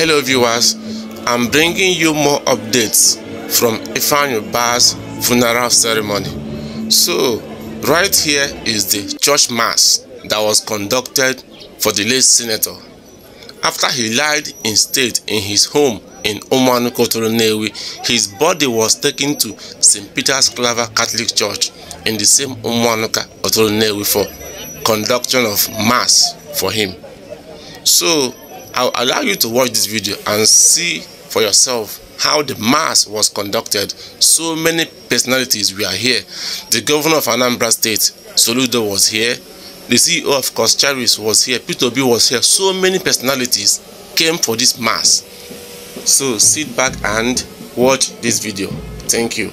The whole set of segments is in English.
Hello viewers, I'm bringing you more updates from Ifeanyi Ubah's funeral ceremony. So, right here is the church mass that was conducted for the late senator. After he lied in state in his home in Umuanuka Otolo Nnewi, his body was taken to St. Peter's Claver Catholic Church in the same Umuanuka Otolo Nnewi for conduction of mass for him. So, I'll allow you to watch this video and see for yourself how the mass was conducted. So many personalities were here. The governor of Anambra State, Soludo, was here. The CEO of Coscharis was here. Peter Obi was here. So many personalities came for this mass. So sit back and watch this video. Thank you.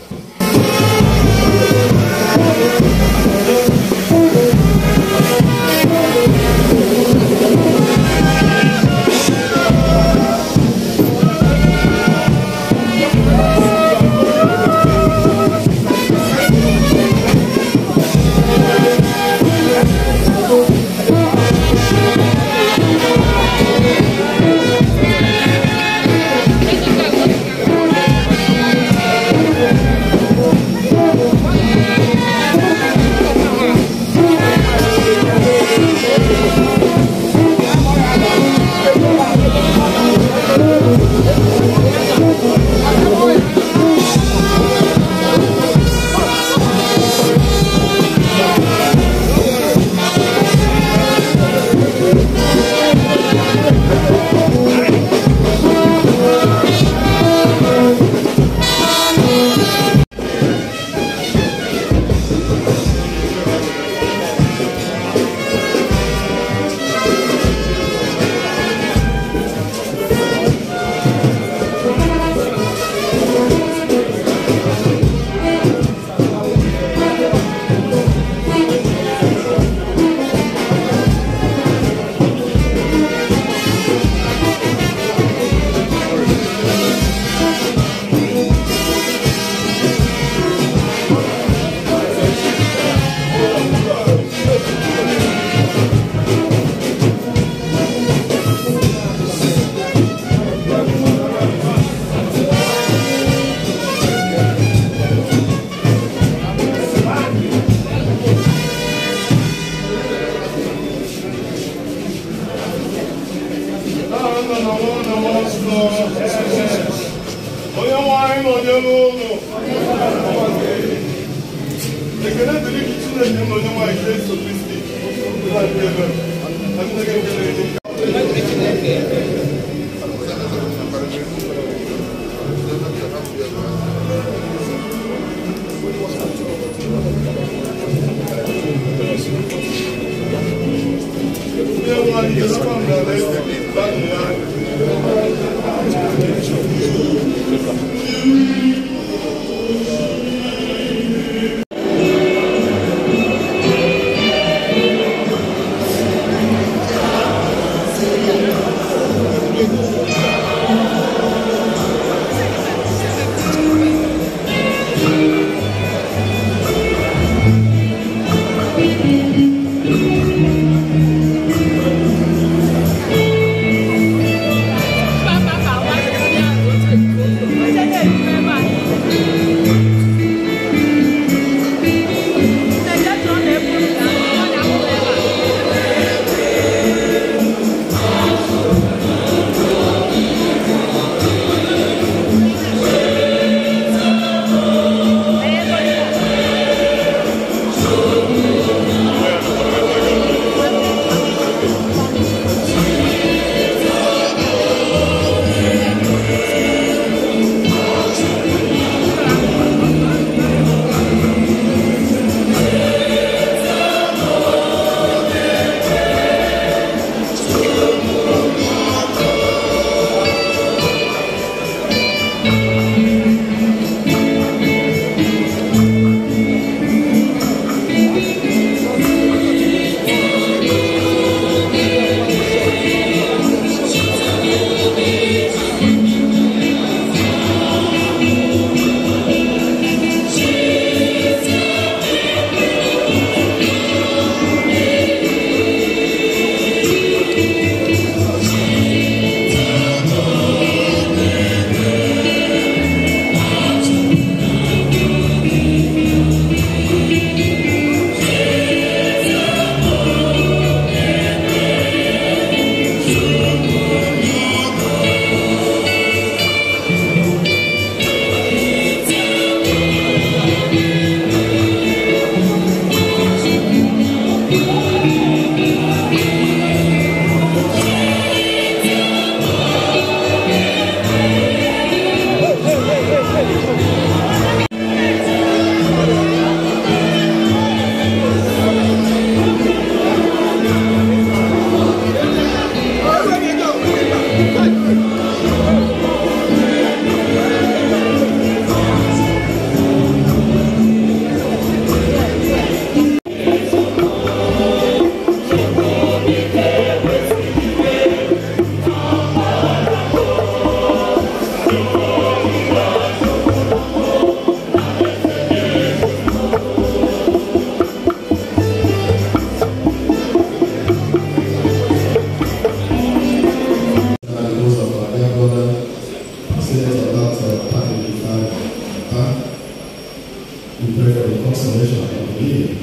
We pray for the consolation of the living.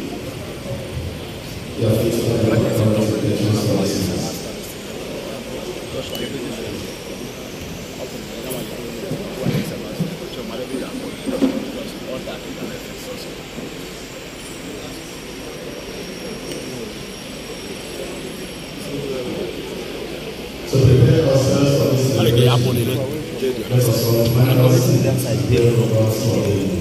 You are faithful and you are expectations for the sinners. So prepare ourselves for this celebration. Let us all find ourselves and pray for God's forgiveness.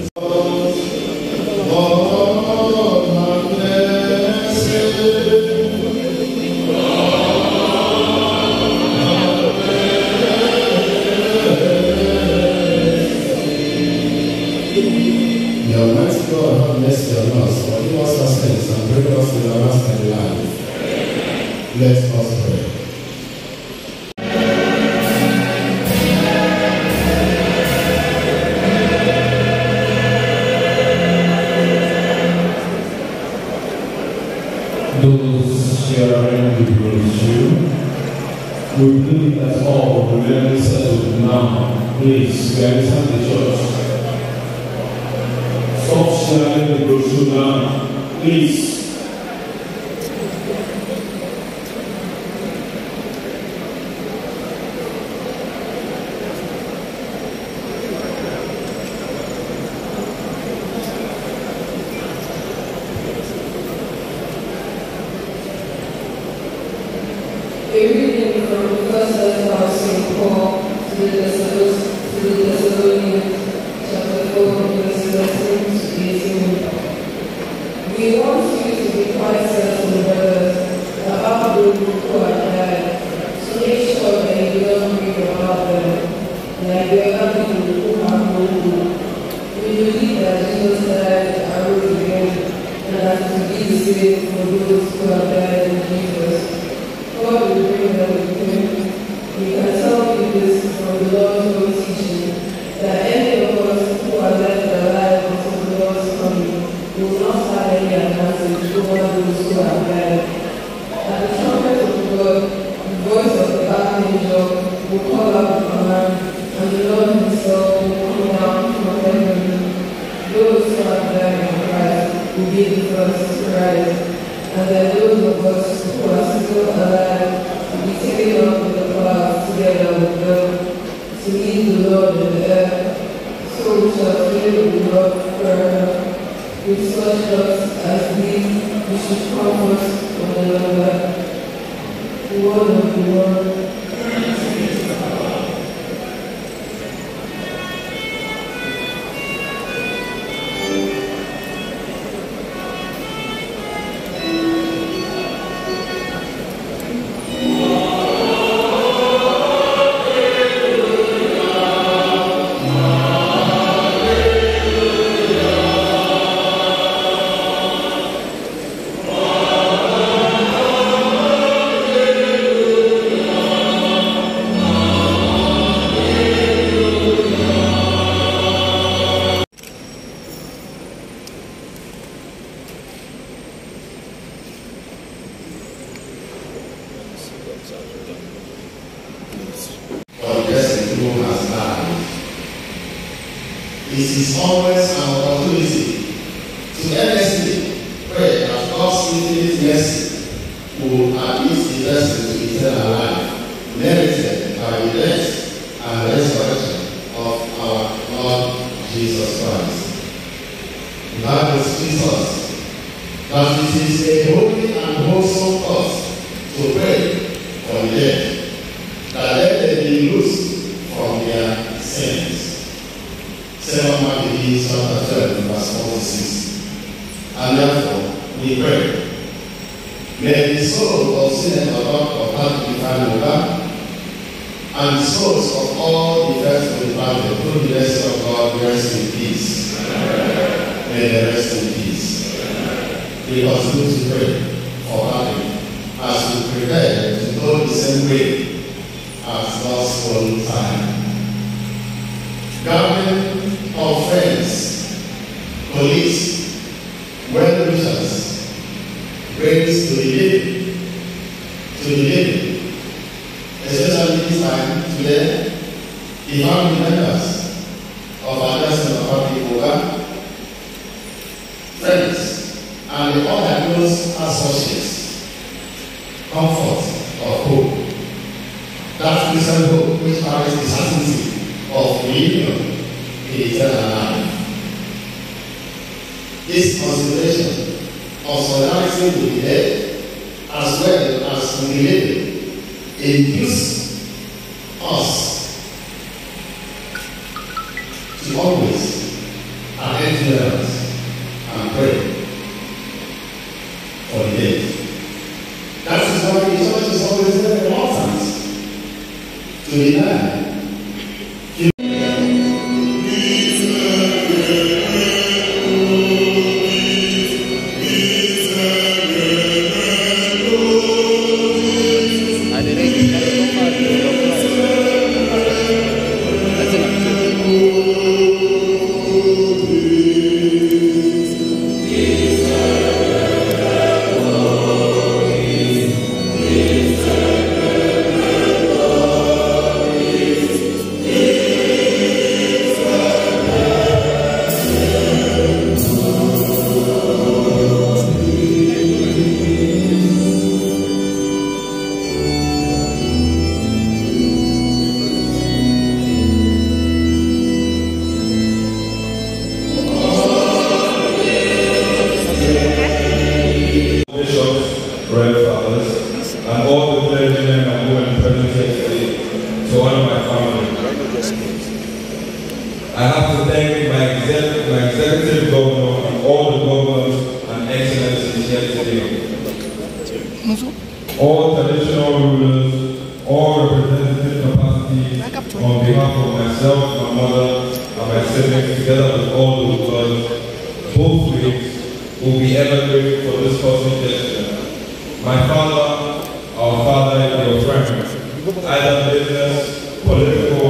May Almighty God have mercy on us, forgive us our sins, and bring us to the everlasting life. Let us pray. Those sharing with you, we believe that all will remain settled now. Please, we are inside the church. Stop sharing the brochure now, please. A reading from the first letter of St. Paul to the Thessalonians, chapter 4, verse 13 to 18. We want you to be quite certain, brothers, about those who are died, so make sure that you don't read about them, like the other people who have no hope. We believe that Jesus died and rose again, and that to be the same for those who have died in Jesus. God will bring them with him. We can tell you this from the Lord's own teaching, that any of us who are left alive until the Lord's coming will not have any advantage over those who have died. At the trumpet of God, the voice of the archangel will call out the command, and the Lord himself will come down from heaven. Those who have died in Christ will be the first to rise. And then those of us who are still alive will be taken up with the clouds together with them to meet the Lord in the air. So we shall live with the Lord forever. With such thoughts as these, we should comfort one another. The word of the Lord. It is always an opportunity to earnestly pray that God's infinite mercy will admit the person to eternal life, merited by the death and resurrection of our Lord Jesus Christ. The Bible teaches us that it is a holy and wholesome cause to pray for the dead, that let them be loosed from their sins. 2 Maccabees chapter 12, verse 46. And therefore, we pray, may the soul of Senator Dr. Patrick Ifanuga and the souls of all the rest of the family, through the mercy of God, rest in peace. Amen. May they rest in peace. Amen. We continue to pray for Patrick as we prepare to go the same way as God's own time. Gathering of friends, colleagues, well-wishers, brings to the living, especially this time today, the family members of our President of Africa, friends, and the undiagnosed associates, comfort of hope. That Christian hope which carries the certainty of reunion in eternal life. This consideration of solidarity with the dead as well as with the living induces us to always have endurance and pray for the dead. That is why the church is always very reluctant to deny. and all the clergymen and women present here today, to honor my family. I have to thank my executive governor and all the governors and excellencies here today. All traditional rulers, all representative capacities on behalf of myself, my mother, and my siblings, together with all those brothers, both ways, will be ever grateful for this costly gesture. My father, our father, and your friend, either business, political,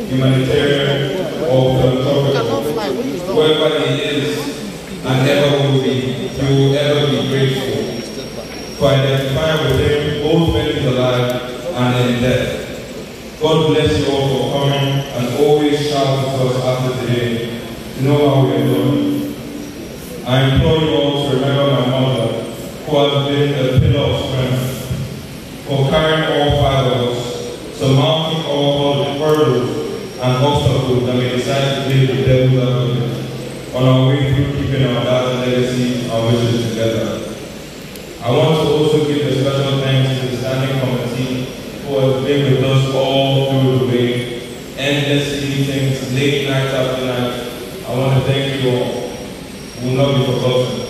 humanitarian, or philanthropical, wherever he is and ever will be, he will ever be grateful. For identifying with him both when he's alive and in death. God bless you all for coming and always shout to us after today to know how we are doing. I implore you all to remember my mother, who has been a pillar of strength, for carrying all five of us, surmounting all the hurdles and obstacles that may decide to leave the devil's advocate on our way through keeping our dad's legacy and wishes together. I want to also give a special thanks to the standing committee who has been with us all through the way, endless meetings, late night after night. I want to thank you all. We will not be forgotten.